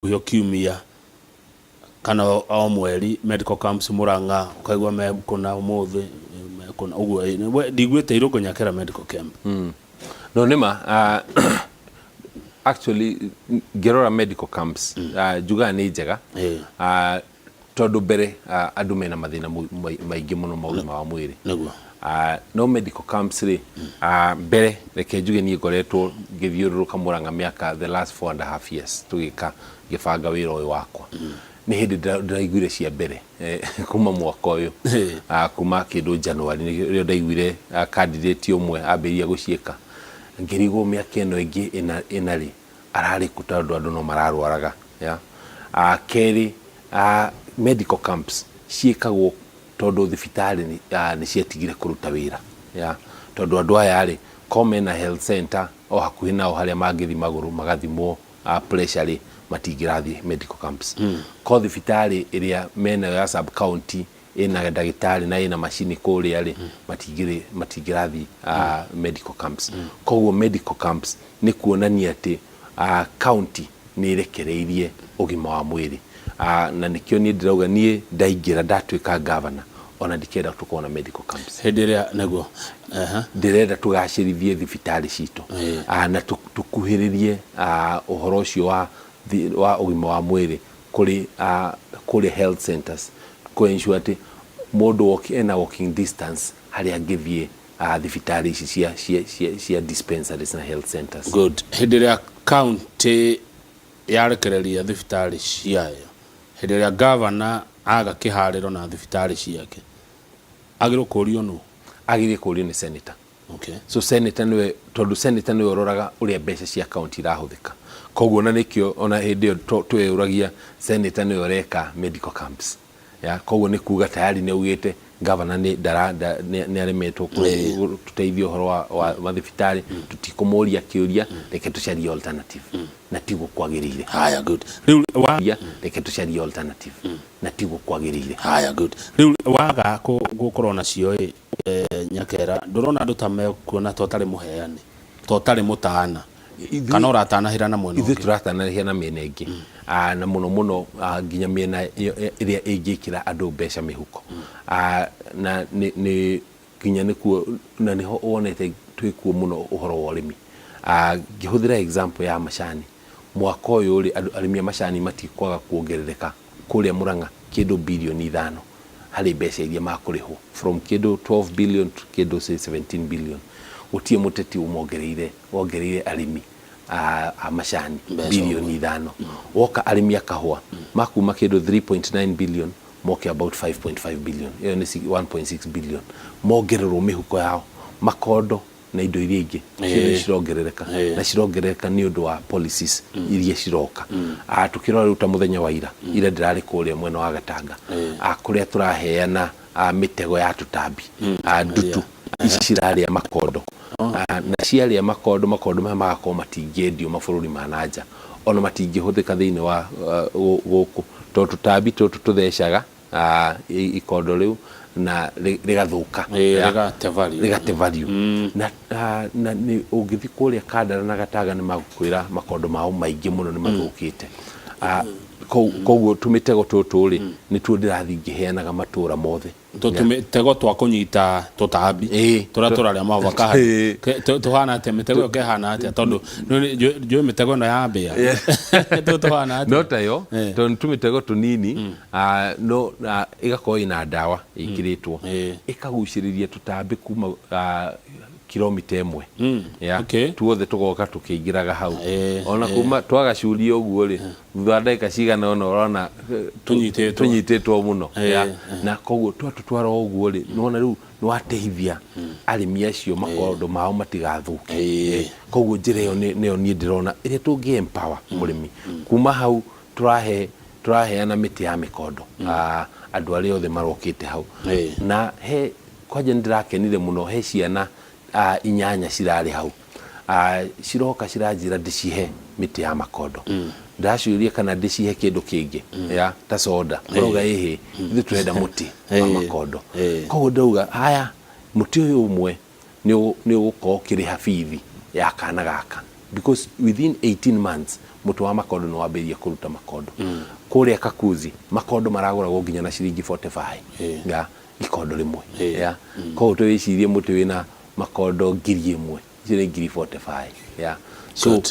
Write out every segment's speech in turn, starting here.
yo kiumia kana o mweri medical camps Murang'a ukaigwa me kuna umuthi kuna uguo ndigwete iroko nyakera medical camp no nima actually gerora medical camps juga ni njega tondu mbere andu mena mathina maingi muno maugima wa mwiri niguo no medical camps ri mbere reke njuge ni ngoretwo ngithiururuka Murang'a miaka the last 4.5 years tugika gibanga wira uyu wakwa ni hindi ndaiguire cia mbere kuma mwaka uyu kuma kindu January ni ndaiguire candidate umwe ambiria gucieka ngirigo miaka ino ingi inari arari kutandu andu no mararwaraga ya keri medical camps ciekagwo tondu thibitari ni cietigire kuruta wira ya tondu andu aya ari komena health center o hakuhi nao haria mangithi maguru magathimwo pressure matigirathi medical camps ko thibitari iria mena ya sub county ina ndagitari na ina machine kuri ari matigirathi medical camps koguo medical camps ni kuonania ati county ni rekereirie ugima wa mwiri na nikio ni ndirauga nie ndaingira ndatwika governor ona ndikenda tukona medical camps henderea naguo ndirenda tugacirithie thibitari cito na tukuhiririe uhoro ucio wa ugima wa mwiri kuri health centers ko ensure ati mundu ena walking distance hari angithie thibitari ici cia dispensaries na health centers good henderea county yarekereria thibitari ciayo henderea governor aga kihariro na thibitari ciake agiro kurio no agire kurio ni senator okay so senator niwe tondu senator niwe roraga uria mbeca cia county irahuthika koguo na nikio ona hindi tweyuragia senator niwe reka medical camps ya koguo ni kuga tayari ni ugite governor ni aremetwo tuteithio horo wa mathibitari tutikomoria kiuria reke tucarie alternative na tigo kwagirire haya good riu reke tucarie alternative na tigo kwagirire haya good riu waga gukorwo na cio nyakera ndurona andu ta kuona totari muheani totari mutana kana uratana hira na mwena ithu turatana hira na mena ingi na muno nginya mena iria ingikira andu mbeca mihuko na ni nginya nikuo na niho wonete twikuo muno uhoro wa urimi ngihuthira example ya macani mwaka uyu uri arimi macani matikwaga kuongerereka kuria Murang'a kindu bilioni 5 hari mbeca iria makurihwo from kindu 12 billion to kindu 17 billion utie muteti wongereire arimi macani bilioni 5 woka arimi akahwa makuma kindu 3.9 billion moke about 5.5 billion iyo ni 1.6 billion mongererwo mihuko yao makondo na indo iria ingi cirongerereka na cirongerereka ni undu wa policies iria ciroka tukirora ruta muthenya wa ira ndirari kuria mwena wa Gatanga kuria turaheana mitego ya tutambi ndutu iciraria makondo na ciaria makondo magakoma matingendio mabururi ma nanja ona matingihuthika thiini wa guku to tutambi tuthecaga ikondo riu na rigathuka rigate value na ni ungithi kuria Kandara na Gataga ni magukwira makondo mao maingi muno ni mathukite koguo tumitego tuturi ni tu ndirathi ngiheanaga matura mothe tumitego twa kunyita tutambi turaria mavaka tuhana ate mitego ke hana ate tondu jo mitego no ya mbia tuhana ate not ayo tondu tumitego tunini no igako ina dawa ikiritwo ikaguciriria tutambi kuma kilomita imwe ya tuothe tugoka tukiingiraga hau ona kuma twagacuria uguo ri thutha ndagika cigana ona urona tunyitetwo muno na koguo twatwara uguo ri nona riu nwateithia arimi acio makondo mao matigathuke koguo njira iyo neo ni ndirona iria tungi empower murimi kuma hau turaheana miti ya mikondo andu aria othe marokite hau na he kwaje ndirakenire muno he ciana inyanya cirari hau ciroka ciranjira ndicihe miti ya makondo ndaciuria kana ndicihe kindu kingi ya ta soda roga ihi ithu turenda muti wa makondo koguo ndauga haya muti uyu umwe ni ugukorwo kiriha bithi ya kana gaka because within 18 months mutu wa makondo no wambirie kuruta makondo kuria Kakuzi makondo maraguragwo nginya na ciringi 45 ya ikondo rimwe ya ko to wicirie mutu wina makondo 1000 ciringi 45 ya so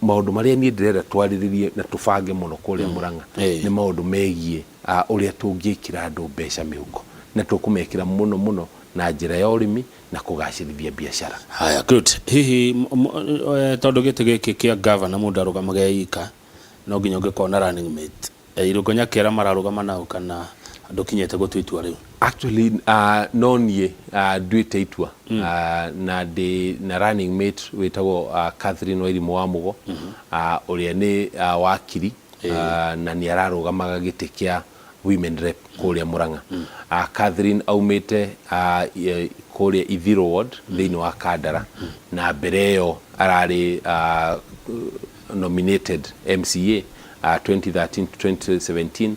maundu maria ni ndirenda twariririe na tubange muno kuria Murang'a ni maundu megie uria tungikira andu mbeca mihuko na tukumekira muno na njira ya urimi na kugacirithia biashara. Haya, good. Hihi tondu gite giki kia governor mundu arugamaga ika no nginya ngikona running mate irugonya kera mararugama nao kana andu kinyete gutwitua riu? Actually no nie duite itua na na running mate witagwo Catherine Wairimu wa Mugo uria ni wakiri na ni ararugamaga gite kia women rep kuria Murang'a. Catherine aumite kuria Ithiro ward thiini wa Kandara na mbere yo arari nominated MCA 2013 to 2017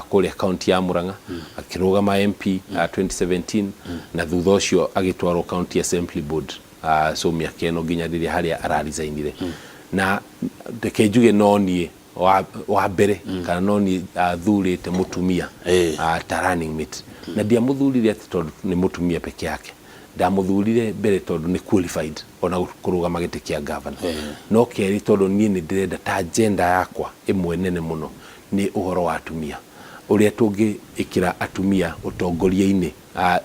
kuria county ya Murang'a akirugama MP 2017 na thutha ucio agitwarwo county assembly board so miaka ino nginya riria haria araresignire na ndekenjuge no nie wa mbere kana no ni thurite mutumia ta running mate na dia muthurire ati tondu ni mutumia peke yake ndamuthurire mbere tondu ni qualified ona kurugama giti kia governor no keri tondu nie ni ndirenda ta agenda yakwa imwe nene muno ni uhoro wa atumia uria tungi ikira atumia utongoria-ini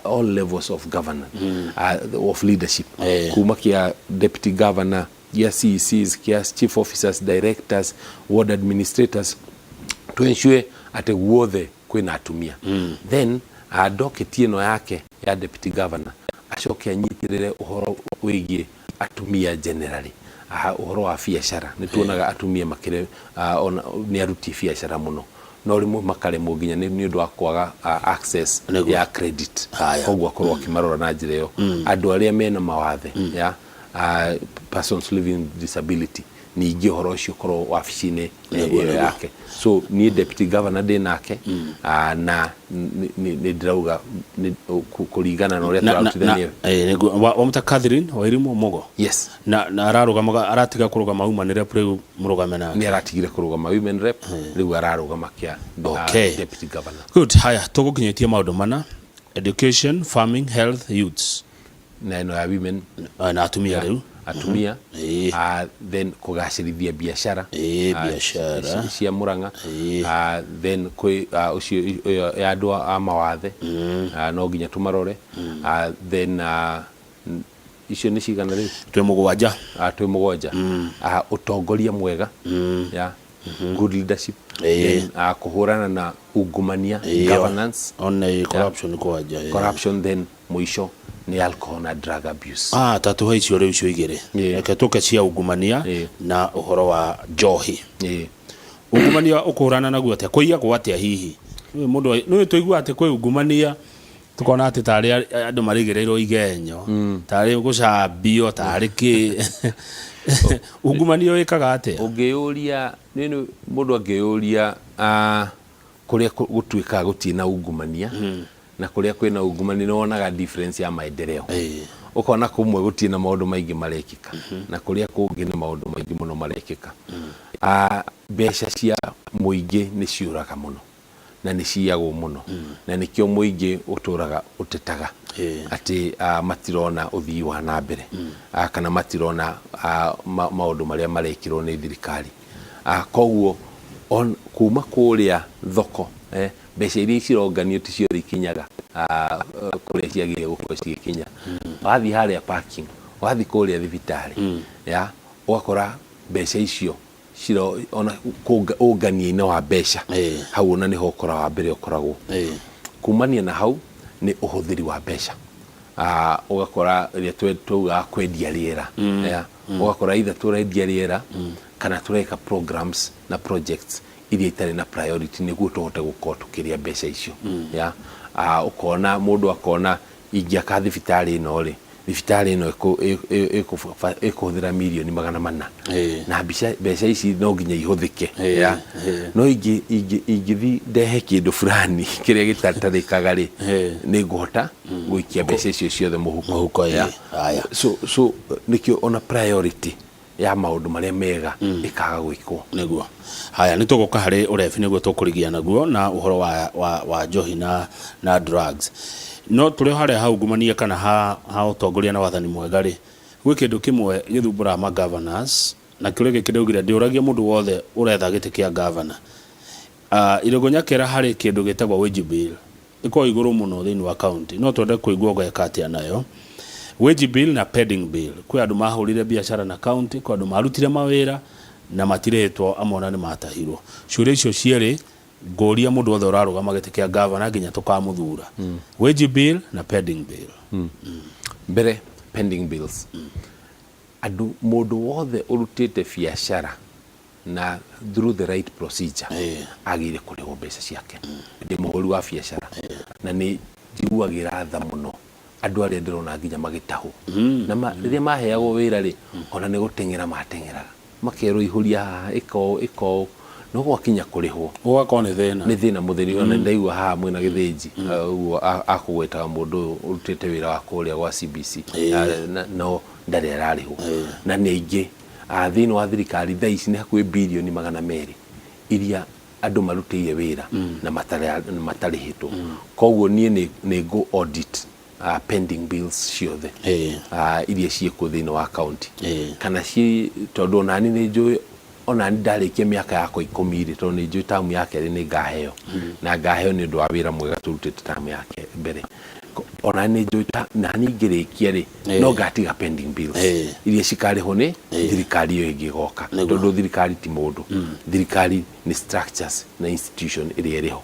all levels of governance of leadership kuma kia deputy governor ya CECs, kia chief officers, directors, ward administrators to ensure ate guothe kwina atumia then doketi ino yake ya deputy governor acoke anyitirire uhoro wigie atumia generally uhoro wa biashara ni tuonaga atumia makire ni aruti biashara muno no rimu makare muginya ni undu wa kwaga access ya credit kogwa korwa kimarora na njira yo andu aria mena mawathe ya persons living with disability ni igihoro cio korwo wabici-ini yake so ni deputy governor de nake na ni ndirauga kuringana na uria turarutithania wa muta Catherine Wairimu Mugo yes na ararugamaga aratiga kurugama umanire pre murugame na ni aratigire kurugama women rep riu ararugama kia deputy governor. Good. Haya, tugukinyitie maundu mana: education, farming, health, youths na ino ya women na atumia riu atumia then kugacirithia biashara biashara cia Murang'a then kwi ucio ya andu a mawathe no nginya tumarore then icio ni cigana riu twi mugwanja utongoria mwega ya good leadership then kuhurana na ungumania governance on corruption corruption then muisho ni alcohol na drug abuse tatu haicio riu cio igire reke tuke cia ungumania na uhoro wa njohi ungumania ukurana naguo atia kuiya kwa atia hihi mundu no tuigua ati kwi ungumania tukona ati tari andu marigireirwo igenyo tari gucambio tari ki ungumania wikaga atia ungiuria nini mundu angiuria kuria gutwika gutina ungumania na kuria kwina ungumania no onaga difference ya maendeleo ukona kumwe gutina maundu maingi marekika na kuria kungi ni maundu maingi muno marekika mbeca cia muingi ni ciuraga muno na ni ciagwo muno na nikio muingi uturaga utetaga ati matirona uthii wa na mbere kana matirona maundu maria marekirwo ni thirikari koguo kuma kuria thoko mbeca iria cironganio ticio rikinyaga kuria ciagire gukorwo cigikinya wathi haria parking wathi kuria thibitari ya ugakora mbeca icio ciro ona kungania-ini wa mbeca hau ona niho ukora wa mbere ukoragwo kumania na hau ni uhuthiri wa mbeca ugakora iria twauga kwendia riera ugakora either turendia riera kana tureka programs na projects iria itari na priority niguo tuhote gukorwo tukiria mbeca icio ya ukona mundu akona ingiaka thibitari ino ri thibitari ino ikuhuthira milioni 400 na mbeca ici no nginya ihuthike ya no ingithi ndehe kindu fulani kiria gitatarikaga ri ni nguhota guikia mbeca icio ciothe muhuko ya so nikio ona priority ya maundu maria mega ikaga gwikwo niguo. Haya ni tuguka hari urefi niguo tukurigia naguo na uhoro wa njohi na drugs. No turi hari ha ungumania kana ha utongoria na wathani mwega ri gwi kindu kimwe githumbura ma governors na kiure gikidaugira ndiuragia mundu wothe uretha giti kia governor. Irogonya kera hari kindu gitagwa wage bill iko iguru muno thini wa county no twende kuigua gweka atia nayo. Wage bill na pending bill kwi andu mahurire biashara na county kwa andu marutire mawira na matiretwo amona ni matahirwo. Ciuria icio cieri ngoria mundu wothe urarugama giti kia governor nginya tukamuthura. Wage bill na pending bill. Mbere pending bills. Andu mundu wothe urutite biashara na through the right procedure agire kurihwo mbeca ciake ndi muhuri wa biashara na ni njiguagira tha muno andu aria ndirona nginya magitahu na riria maheagwo wira ri ona ni gutengera matengeraga makero ihuria iko no gwakinya kurihwo ugakona ni thina mutheri ona ndaigua ha mwina githinji uguo akugwetaga mundu urutite wira wa kuria gwa CBC no ndari ararihwo na ningi thini wa thirikari thaa ici ni hakuhi bilioni 200 iria andu marutire wira na matarihitwo koguo nie ni go audit pending bills ciothe iria ciiko thini wa county kana ci tondu nani ni njui ona ndarikia miaka yako 10 tondu ni njui tamu yake ni ngaheo na ngaheo ni ndu wa wira mwega turutite tamu yake mbere ona ni njuta nani ngirikia ri no ngatiga pending bills iria cikariho ni thirikari yo ingigoka tondu thirikari ti mundu thirikari ni structures na institution iria iriho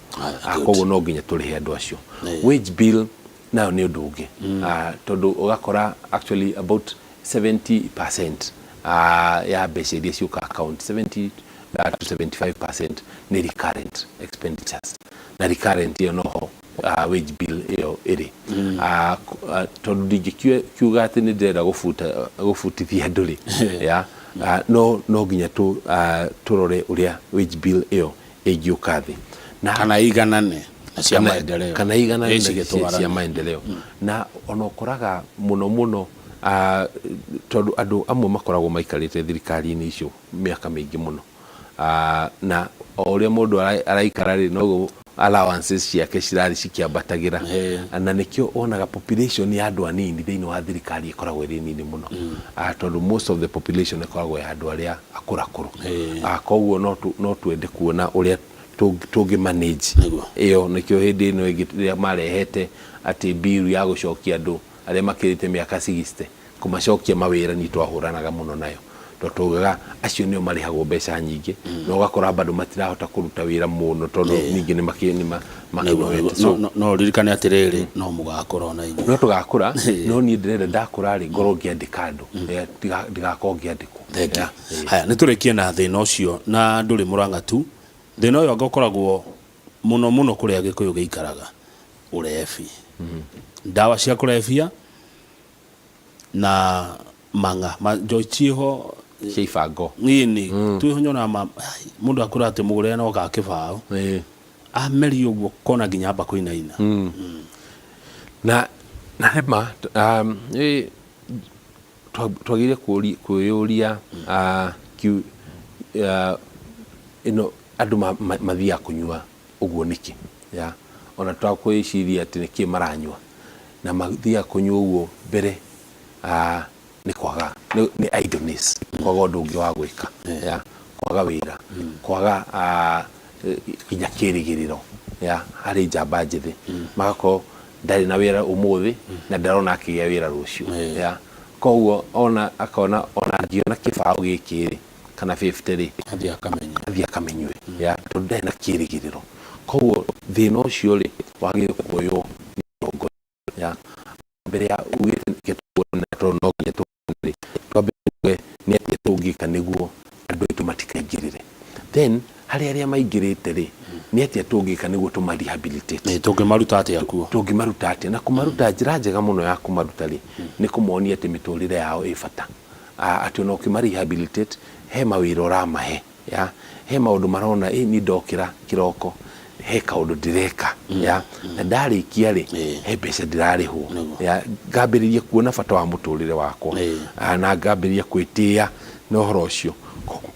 koguo no nginya turihe andu acio. Wage bill nayo ni undu ungi tondu ugakora actually about 70% ya mbeca iria ciuka account 70 to 75% ni recurrent expenditures na recurrent yo noho wage bill iyo iri tondu ndingikiuga ati ni ndenda gufutithia nduri ya no nginya turore uria wage bill iyo ingiuka thi na kana iganane cia maendeleo na ona ukoraga muno tondu andu amwe makoragwo maikarite thirikari-ini icio miaka mingi muno na uria mundu araikara ri no allowances ciake cirari cikiambatagira na nikio onaga population ya andu anini thini wa thirikari ikoragwo iri nini muno tondu most of the population ikoragwo ya andu aria akurakuru koguo no twende kuona uria tungi manage iyo nikio hindi ino igiria marehete ati bill ya gucokia andu aria makirite miaka 60 kumacokia mawira ni twahuranaga muno nayo totogaga acio nio marihagwo mbeca nyingi no gakora bado matirahota kuruta wira muno tondu ningi ni no ririkane atiriri no mugakora ona inyu no tugakura no ni ndirenda ndakura ri ngoro ngiandika andu ndigakorwo ngiandikwo. Haya ni turikie na thina ucio na nduri muranga tu thina uyo ngokoragwo muno kuria gikuyu giikaraga urefi ndawa cia kurefia na manga majoichiho ciifango nini twihonyona mundu akura ati mugure no ga kibao ameri uguo kona nginya amba kuinaina na hema twagire kuyuria ino andu mathia kunyua uguo niki ya ona twakwiciria ati niki maranyua na mathia kunyua uguo mbere ni kwaga ni idleness kwaga undu ungi wa gwika ya kwaga wira kwaga kinya kirigiriro ya hari njamba njithi magako ndari na wira umuthi na ndarona akigia wira rucio ya koguo ona ngiona kibao gikiri kana 50 ri athia akamenywe ya tondu ndari na kirigiriro koguo thina ucio ri wagire kuoyo ngongo ya mbere ya ugite na tono nginya twambe ni ati tungika niguo andu itu matikaingirire then hari aria maingirite ri ni ati tungika niguo tumarehabilitate tungimaruta ati akuo tungimaruta ati na kumaruta njira njega muno ya kumaruta ri ni kumuonia ati miturire yao ifata ati no kimarehabilitate he mawira uramahe ya he maundu marona ni ndokira kiroko he kaundu ndireka ya na ndarikia ri he mbeca ndirarihwo ya ngambiririe kuona bata wa muturire wakwa na ngambiririe kwitia no horo ucio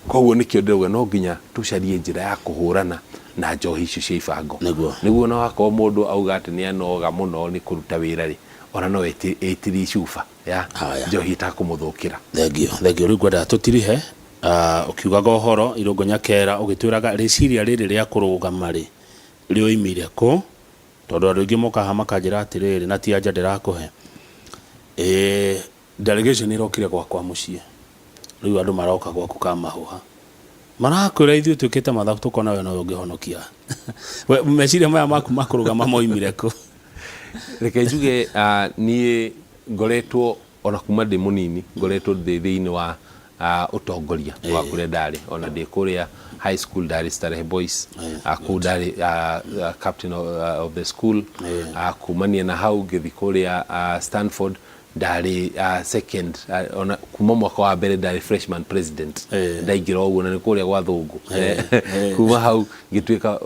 koguo nikio ndirauga no nginya tucarie njira ya kuhurana na njohi icio cia ibango niguo na wako mundu auga ati ni anoga muno ni kuruta wira ri ona no etiri cuba ya njohi ta kumuthukira thengio riu gwenda tutirihe ukiugaga uhoro Irungu Nyakera ugitwiraga riciria riri ria kurugama ri rioimire ku tondu andu ingi mokaha makanjira atiriri na ti anja ndirakuhe delegation irokire gwakwa mucie riu andu maroka gwaku kamahuha marakwira ithuĩ twĩkĩte mathabu tukona we no ũngĩhonokia meciria maya maku makurugama moimire ku reke njuge niĩ ngoretwo ona kuma ndĩ mũnini ngoretwo thĩinĩ wa utongoria wa kũrĩa ndarĩ ona ndĩ kũrĩa high school ndarĩ Starehe Boys kũu ndarĩ captain of the school kumania na hau ngĩthi kũrĩa Stanford ndari second ona kuma mwaka wa mbere ndari freshman president ndaingira uguo na nikuria gwa thungu kuma hau ngituika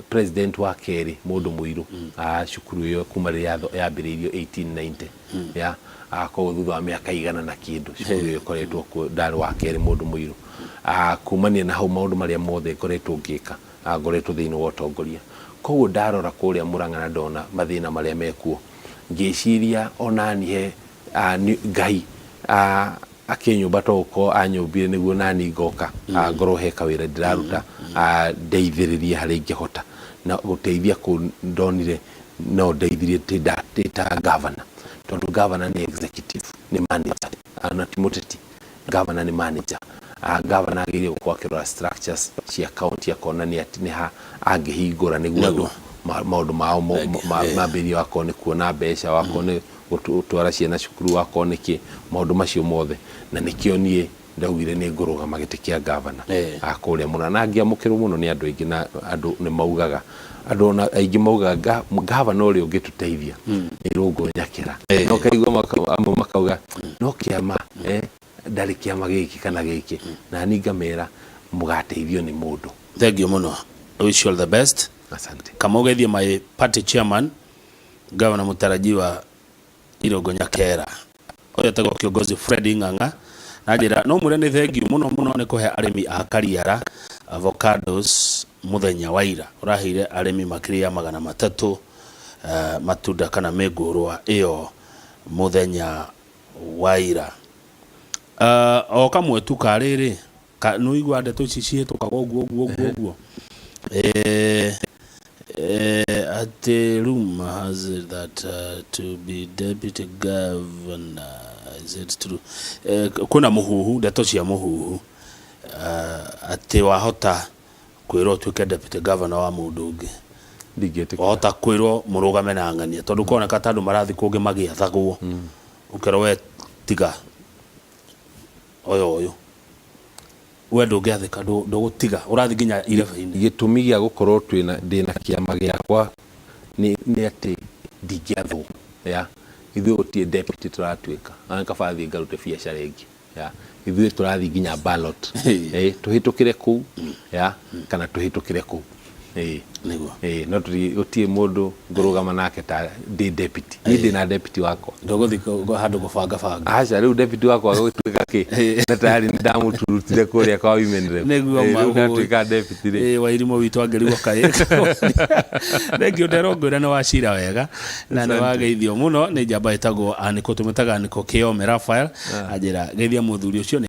president wa keri mundu muiru cukuru yo kuma ri yambiririo 1890 ya ko thutha wa miaka igana na kindu cukuru yo koretwo ku ndari wa keri mundu muiru kumania na hau maundu maria mothe koretwo ngika ngoretwo thiini wa utongoria koguo ndarora kuria Murang'a na ndona mathina maria mekuo ngiciria onanihe Ngai akinyumba toko anyumbire niguo nani ngoka ngoro heka wira ndiraruta ndeithiririe hari ingihota na guteithia ku ndonire no ndeithirie ta governor tondu governor ni executive ni manager ana timoteti governor ni manager governor agire gwakira structures cia county akona ni ati ni ha angihingura niguo maundu mao mambiri wako ni kuona mbeca wako ni gutwara ciana cukuru wako niki maundu macio mothe na nikio nie ndaugire ni ngurugama giti kia governor akuria muno na ngiamukirwo muno ni andu aingi na andu ni maugaga andu na aingi maugaga governor uri ungituteithia ni Irungu Nyakera no kaigwa makauga no kiama ndari kiama giki kana giki na ningamera mugateithio ni mundu thengio muno wish you all the best asante kama ugethie my party chairman governor mutarajiwa Irungu Nyakera oya tego kiongozi Fred Ng'ang'a na njira no mure ni thengio muno ni kuhe arimi a Kariara avocados muthenya wa ira urahire arimi makiria 300 matunda kana mengurwa iyo muthenya wa ira o kamwe tu kariri no igwa ndeto ici cihitukaga uguo rumor has it that to be deputy governor, is it true? Kuna muhuhu ndeto cia muhuhu ati wahota kwirwo tuike deputy governor wa mundu ungi wahota kwirwo murugame na ng'ania tondu kuoneka tandu marathi kungi magiathagwo ukero we tiga oyo wendo ngiathika ndugutiga urathi nginya 11 gitumi gia gukorwo twina ndina kiama giakwa ni ati ndigiathu ya ithu utie deputy turatwika anka fathi ngarute biacara ingi ya ithu turathi nginya ballot tuhitukire ku ya kana tuhitukire ku niguo no utie mundu ngurugama nake ta deputy ni ndina deputy wako ndoguthika handu gubanga acha riu deputy wako agwituika ki na tayari ndamuturutire kuria kwa women rep niguo magatuika deputy ri wairimo witu angeriwo kae thengio nderongwira ni wacira wega na ni wageithio muno ni njamba itagwo aniko tumetaga aniko Kiome Raphael ajira geithia muthuri ucio